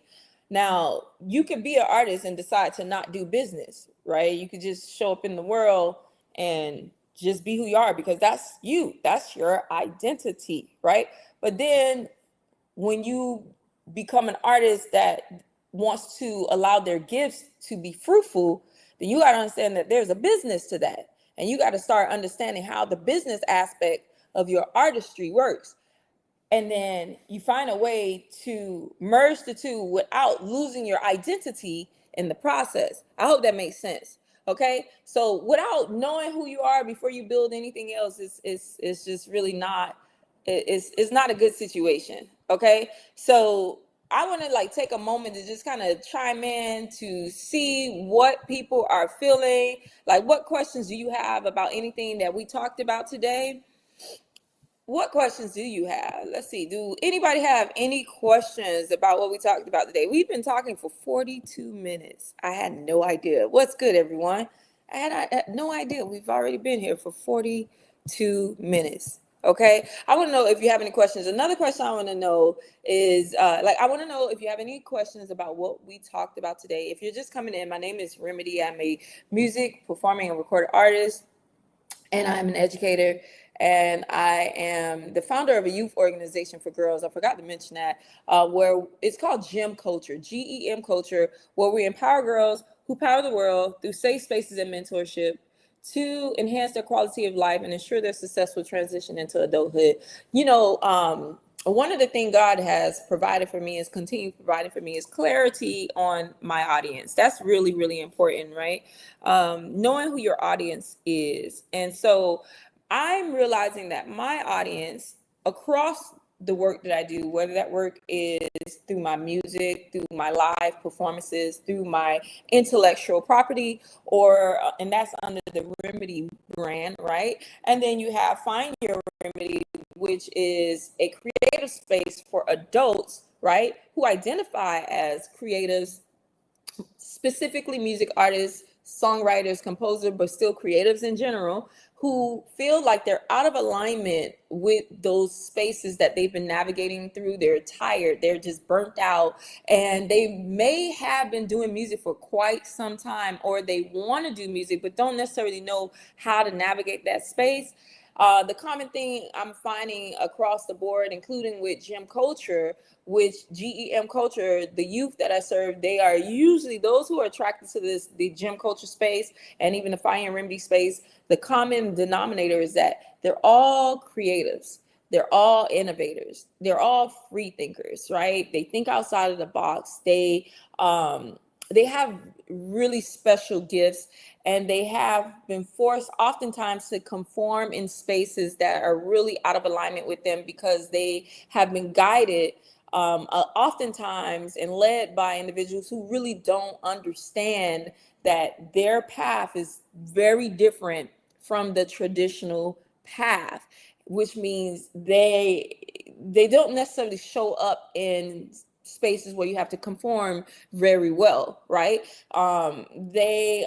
Now, you can be an artist and decide to not do business, right? You could just show up in the world and just be who you are, because that's you. That's your identity, right? But then when you become an artist that wants to allow their gifts to be fruitful, then you got to understand that there's a business to that. And you got to start understanding how the business aspect of your artistry works. And then you find a way to merge the two without losing your identity in the process. I hope that makes sense. Okay. So without knowing who you are before you build anything else, it's just really not, it's not a good situation. Okay. So I want to like take a moment to just kind of chime in to see what people are feeling. Like, what questions do you have about anything that we talked about today? What questions do you have? Let's see. Do anybody have any questions about what we talked about today? We've been talking for 42 minutes. I had no idea. What's good, everyone? I had no idea. We've already been here for 42 minutes. Okay. I want to know if you have any questions. Another question I want to know is, I want to know if you have any questions about what we talked about today. If you're just coming in, my name is RIMIDI. I'm a music, performing, and recorded artist, and I'm an educator, and I am the founder of a youth organization for girls. I forgot to mention that, where it's called GEM Culture, GEM Culture, where we empower girls who power the world through safe spaces and mentorship to enhance their quality of life and ensure their successful transition into adulthood. One of the things God has provided for me, is continue providing for me, is clarity on my audience. That's really, really important, right? Knowing who your audience is. And so I'm realizing that my audience across the work that I do, whether that work is through my music, through my live performances, through my intellectual property, and that's under the RIMIDI brand, right? And then you have Find Your RIMIDI, which is a creative space for adults, right, who identify as creatives, specifically music artists, songwriters, composers, but still creatives in general, who feel like they're out of alignment with those spaces that they've been navigating through. They're tired, they're just burnt out, and they may have been doing music for quite some time, or they want to do music but don't necessarily know how to navigate that space. The common thing I'm finding across the board, including with gym culture, which GEM culture, the youth that I serve, they are usually those who are attracted to the gym culture space and even the fire and remedy space. The common denominator is that they're all creatives. They're all innovators. They're all free thinkers, right? They think outside of the box. They have really special gifts, and they have been forced oftentimes to conform in spaces that are really out of alignment with them, because they have been guided oftentimes and led by individuals who really don't understand that their path is very different from the traditional path, which means they don't necessarily show up in spaces where you have to conform very well, right? They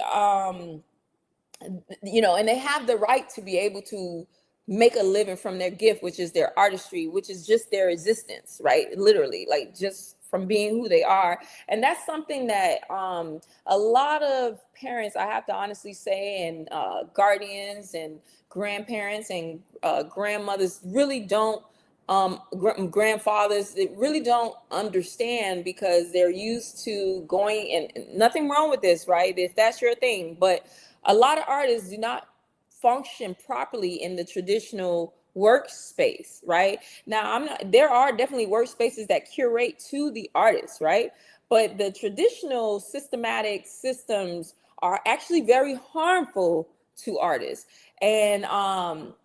and they have the right to be able to make a living from their gift, which is their artistry, which is just their existence, right? Literally, like just from being who they are. And that's something that a lot of parents, I have to honestly say, and guardians and grandparents and grandmothers really don't, grandfathers, they really don't understand, because they're used to going, and nothing wrong with this, right? If that's your thing, but a lot of artists do not function properly in the traditional workspace, right? Now, there are definitely workspaces that curate to the artist, right? But the traditional systematic systems are actually very harmful to artists. And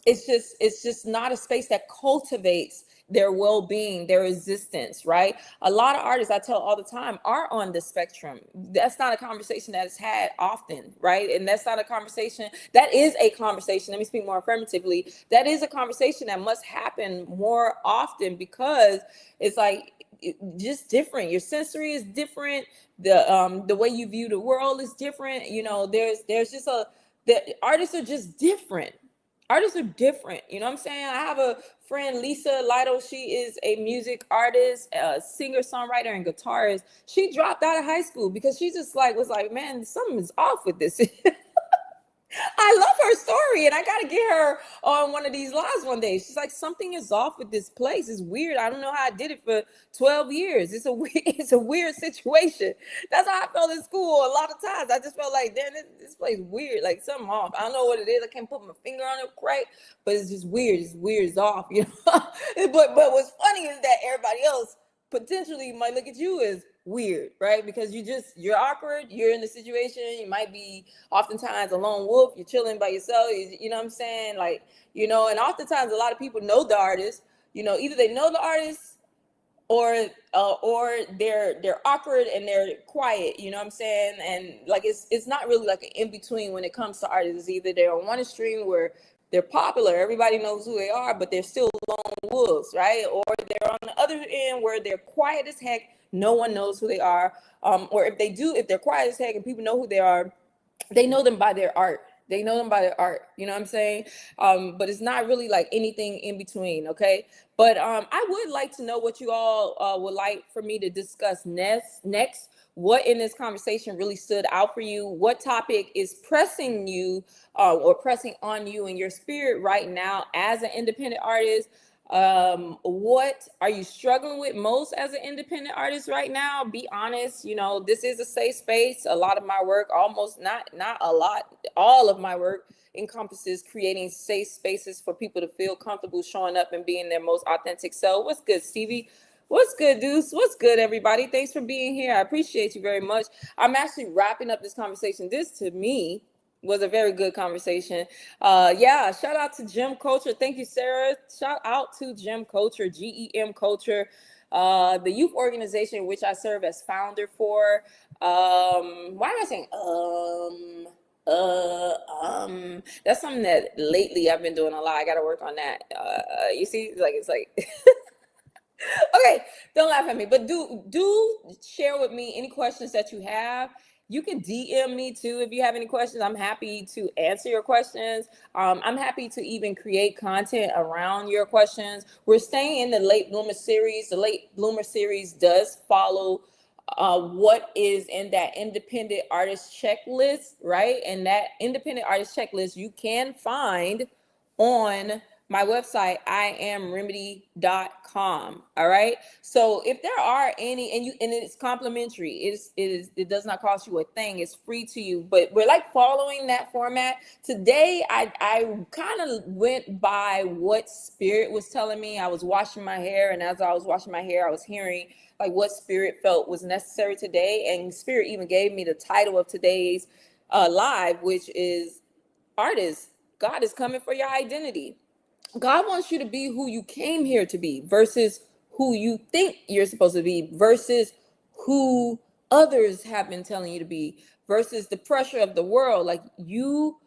it's just not a space that cultivates their well-being, their existence, right? A lot of artists, I tell all the time, are on the spectrum. That's not a conversation that is had often, right? And that's not a conversation, that is a conversation, let me speak more affirmatively, that is a conversation that must happen more often, because it's like, just different. Your sensory is different. The way you view the world is different. There's just the artists are just different. Artists are different. You know what I'm saying? I have a friend, Lisa Lido. She is a music artist, a singer, songwriter, and guitarist. She dropped out of high school because she just was like, man, something is off with this. I love her story, and I got to get her on one of these lives one day. She's like, something is off with this place. It's weird. I don't know how I did it for 12 years. It's a weird situation. That's how I felt in school a lot of times. I just felt like, damn, this place is weird. Like something off. I don't know what it is. I can't put my finger on it right, but it's just weird. It's weird. It's off, but what's funny is that everybody else potentially might look at you as weird, right? Because you're awkward, you're in the situation, you might be oftentimes a lone wolf, you're chilling by yourself, you know what I'm saying? Like, and oftentimes a lot of people know the artist, either they know the artist or they're awkward and they're quiet, you know what I'm saying? And like it's not really like an in-between when it comes to artists. Either they're on one extreme where they're popular, everybody knows who they are, but they're still lone wolves, right? Or they're on the other end where they're quiet as heck, no one knows who they are. Or if they're quiet as heck and people know who they are, they know them by their art. They know them by their art. You know what I'm saying? But it's not really like anything in between. Okay. But I would like to know what you all would like for me to discuss next. What in this conversation really stood out for you? What topic is pressing you or pressing on you in your spirit right now as an independent artist? What are you struggling with most as an independent artist right now? Be honest. This is a safe space. A lot of my work, almost not a lot, all of my work encompasses creating safe spaces for people to feel comfortable showing up and being their most authentic self. What's good, Stevie? What's good, Deuce? What's good, everybody? Thanks for being here. I appreciate you very much. I'm actually wrapping up this conversation. This, to me, was a very good conversation. Shout out to Gym Culture. Thank you, Sarah. Shout out to Gym Culture, GEM Culture, the youth organization which I serve as founder for. Why am I saying That's something that lately I've been doing a lot. I got to work on that. You see, like it's like okay, don't laugh at me, but do share with me any questions that you have. You can DM me too if you have any questions. I'm happy to answer your questions. I'm happy to even create content around your questions. We're staying in the late bloomer series. The late bloomer series does follow what is in that independent artist checklist, right? And that independent artist checklist you can find on my website, IamRimidi.com. All right. So if there are any, and it's complimentary, it does not cost you a thing. It's free to you. But we're like following that format. Today, I kind of went by what Spirit was telling me. I was washing my hair, and as I was washing my hair, I was hearing like what Spirit felt was necessary today. And Spirit even gave me the title of today's live, which is Artists, God is coming for your identity. God wants you to be who you came here to be versus who you think you're supposed to be versus who others have been telling you to be versus the pressure of the world. Like you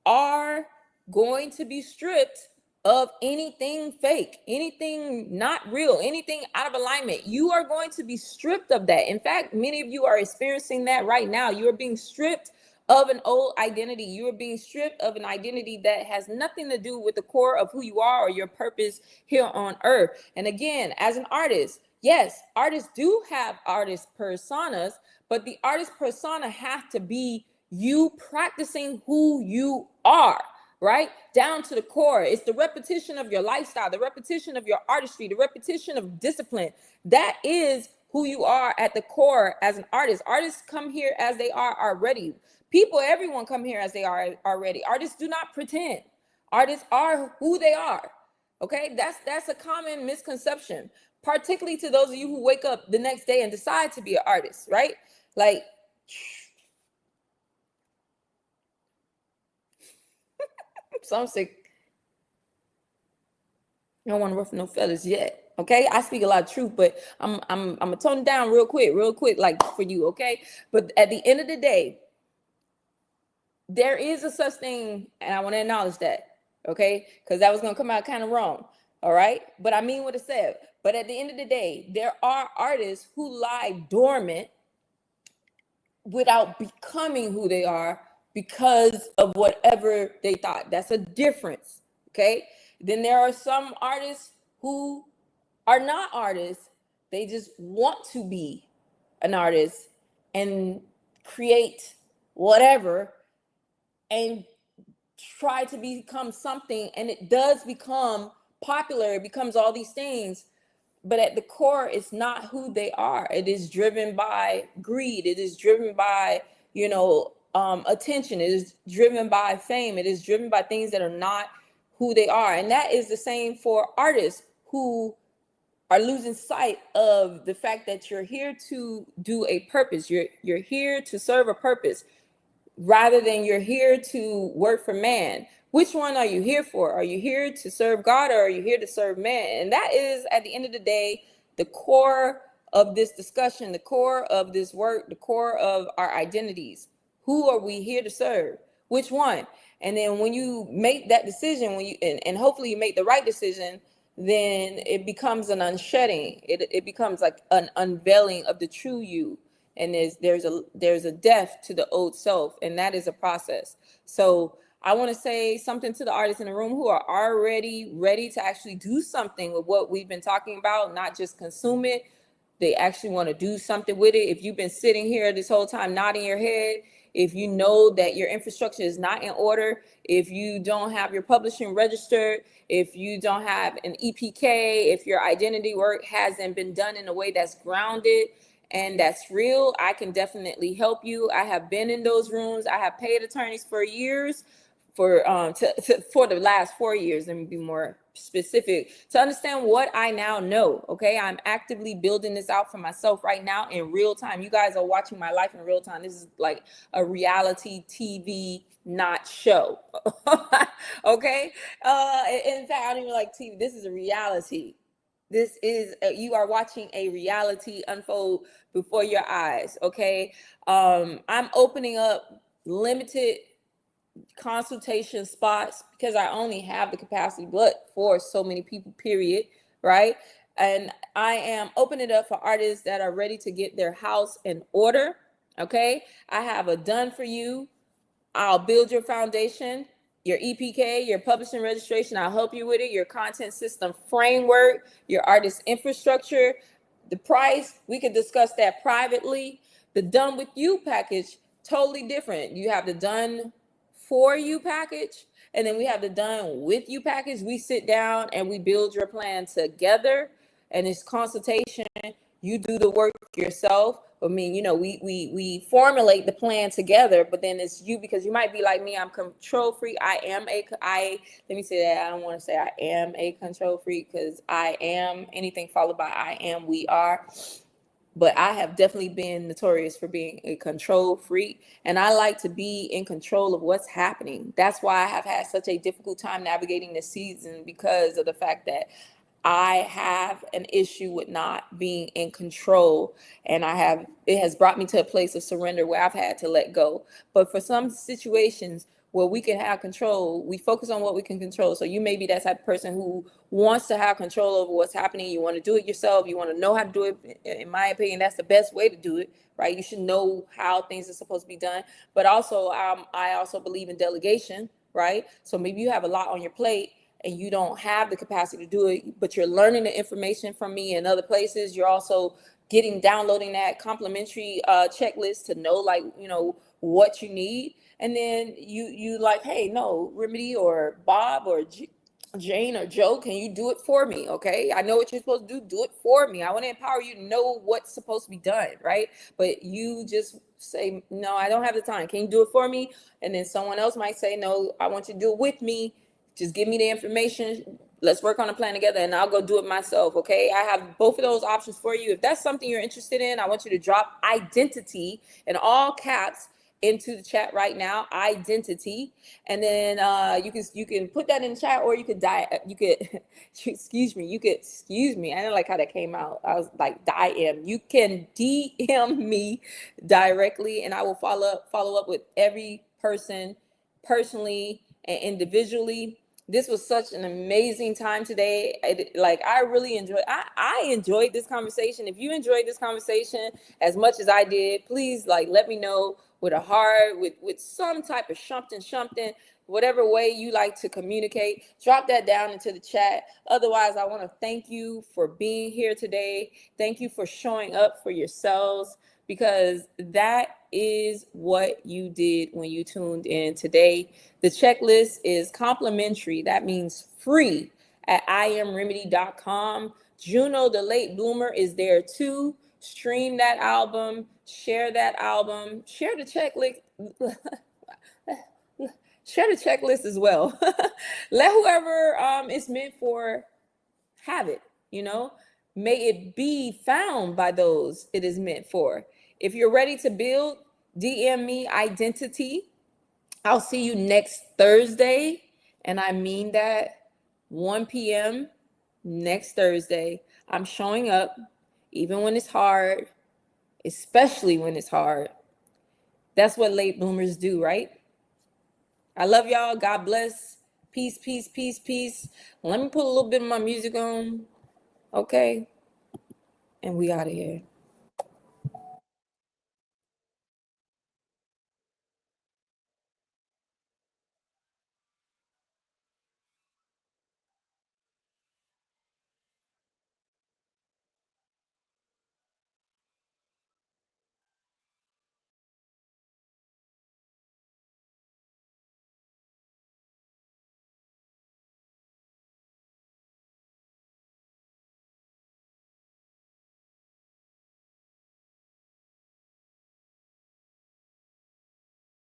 are going to be stripped of anything fake, anything not real, anything out of alignment. You are going to be stripped of that. In fact, many of you are experiencing that right now. You are being stripped of an old identity. You are being stripped of an identity that has nothing to do with the core of who you are or your purpose here on earth. And again, as an artist, yes, artists do have artist personas, but the artist persona have to be you practicing who you are, right? Down to the core. It's the repetition of your lifestyle, the repetition of your artistry, the repetition of discipline. That is who you are at the core as an artist. Artists come here as they are already. People, everyone come here as they are already. Artists do not pretend. Artists are who they are. Okay, that's a common misconception, particularly to those of you who wake up the next day and decide to be an artist, right? Like, so I'm sick. I don't want to ruffle no feathers yet. Okay, I speak a lot of truth, but I'm gonna tone it down real quick, like for you. Okay, but at the end of the day, there is a such thing, and I want to acknowledge that. Okay, because that was gonna come out kind of wrong. All right, but I mean what it said. But at the end of the day, there are artists who lie dormant without becoming who they are because of whatever they thought. That's a difference. Okay. Then there are some artists who are not artists. They just want to be an artist and create whatever and try to become something. And it does become popular. It becomes all these things. But at the core, it's not who they are. It is driven by greed. It is driven by, attention. It is driven by fame. It is driven by things that are not who they are. And that is the same for artists who are losing sight of the fact that you're here to do a purpose. You're here to serve a purpose rather than you're here to work for man. Which one are you here for? Are you here to serve God or are you here to serve man? And that is, at the end of the day, the core of this discussion, the core of this work, the core of our identities. Who are we here to serve? Which one? And then when you make that decision, and hopefully you make the right decision, then it becomes an unshedding. It becomes like an unveiling of the true you. And there's a death to the old self, and that is a process. So I want to say something to the artists in the room who are already ready to actually do something with what we've been talking about, not just consume it. They actually want to do something with it. If you've been sitting here this whole time nodding your head, if you know that your infrastructure is not in order, if you don't have your publishing registered, if you don't have an EPK, if your identity work hasn't been done in a way that's grounded and that's real, I can definitely help you. I have been in those rooms. I have paid attorneys for years, for the last 4 years, let me be more specific, to understand what I now know. Okay, I'm actively building this out for myself right now in real time. You guys are watching my life in real time. This is like a reality TV, not show. Okay, in fact, I don't even like TV. This is a reality. This is you are watching a reality unfold before your eyes. Okay, I'm opening up limited consultation spots because I only have the capacity but for so many people, period, right? And I am opening it up for artists that are ready to get their house in order. Okay, I have a done for you. I'll build your foundation, your EPK, your publishing registration. I'll help you with it, your content system framework, your artist infrastructure, the price. We could discuss that privately. The done with you package, totally different. You have the done for you package, and then we have the done with you package. We sit down and we build your plan together, and it's consultation. You do the work yourself. I mean, you know, we formulate the plan together, but then it's you, because you might be like me. I'm control freak. Let me say that. I don't want to say I am a control freak, because I am anything followed by I am, we are. But I have definitely been notorious for being a control freak, and I like to be in control of what's happening. That's why I have had such a difficult time navigating this season, because of the fact that I have an issue with not being in control, and it has brought me to a place of surrender where I've had to let go. But for some situations where we can have control, we focus on what we can control. So you may be that type of person who wants to have control over what's happening. You want to do it yourself. You want to know how to do it. In my opinion, that's the best way to do it, right? You should know how things are supposed to be done. But also, I also believe in delegation, right? So maybe you have a lot on your plate and you don't have the capacity to do it, but you're learning the information from me in other places. You're also downloading that complimentary checklist to know, like, you know, what you need. And then you like, hey, no, Remedy or Bob or Jane or Joe, can you do it for me? Okay, I know what you're supposed to do. Do it for me. I want to empower you to know what's supposed to be done, right? But you just say, no, I don't have the time. Can you do it for me? And then someone else might say, no, I want you to do it with me. Just give me the information. Let's work on a plan together, and I'll go do it myself. Okay, I have both of those options for you. If that's something you're interested in, I want you to drop identity in all caps into the chat right now, identity, and then you can put that in the chat, or you could excuse me, I don't like how that came out. I was like, you can DM me directly, and I will follow up with every person personally and individually. This was such an amazing time today. I enjoyed this conversation. If you enjoyed this conversation as much as I did, please let me know with a heart, with some type of something, whatever way you like to communicate. Drop that down into the chat. Otherwise, I want to thank you for being here today. Thank you for showing up for yourselves, because that is what you did when you tuned in today. The checklist is complimentary. That means free at IamRemedy.com. Juno the Late Bloomer is there too. Stream that album, share that album, share the checklist. Share the checklist as well. Let whoever is meant for have it, may it be found by those it is meant for. If you're ready to build, DM me identity. I'll see you next Thursday, and I mean that, 1 p.m. next Thursday. I'm showing up even when it's hard, especially when it's hard. That's what late bloomers do, right? I love y'all. God bless. Peace, peace, peace, peace. Let me put a little bit of my music on, okay? And we out of here.